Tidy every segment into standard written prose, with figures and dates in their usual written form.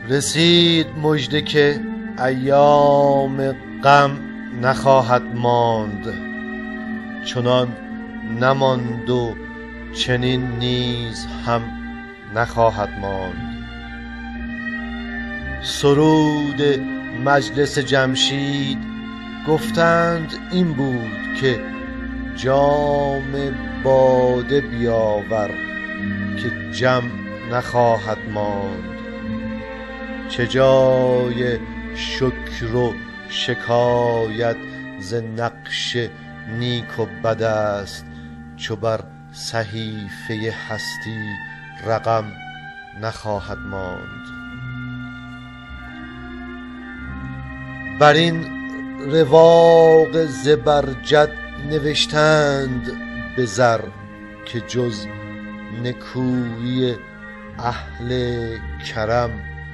رسید مژده که ایام غم نخواهد ماند، چنان نماند و چنین نیز هم نخواهد ماند. سرود مجلس جمشید گفتند این بود که جام باده بیاور که جم نخواهد ماند. چه جای شکر و شکایت ز نقش نیک و بد است، چو بر صحیفه هستی رقم نخواهد ماند. بر این رواق زبرجد نوشتند به زر که جز نکویی اهل کرم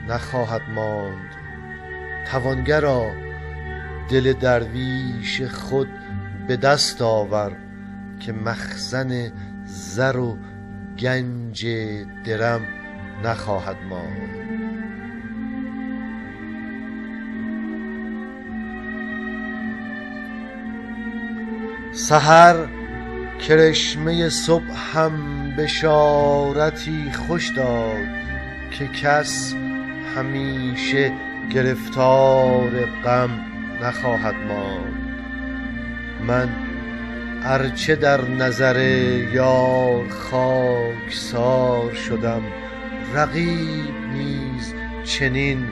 نخواهد ماند. توانگرا دل درویش خود به دست آور که مخزن زر و گنج درم نخواهد ماند. سحر کرشمه صبح هم بشارتی خوش داد که کس همیشه گرفتار غم نخواهد ماند. من ارچه در نظر یار خاکسار شدم، رقیب نیز چنین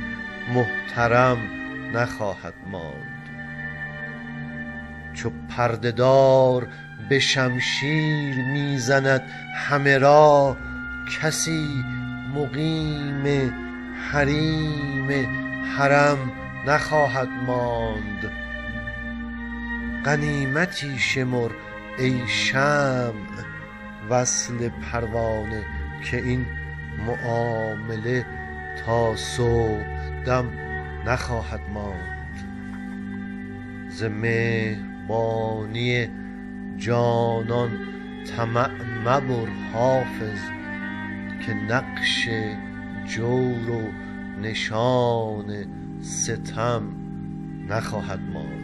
محترم نخواهد ماند. چو پرده دار به شمشیر میزند همه را، کسی مقیم حریم حرم نخواهد ماند. غنیمتی شمر ای شمع وصل پروانه که این معامله تا صبحدم نخواهد ماند. ز مهربانی جانان طمع مبر حافظ که نقش جور و نشان ستم نخواهد ماند.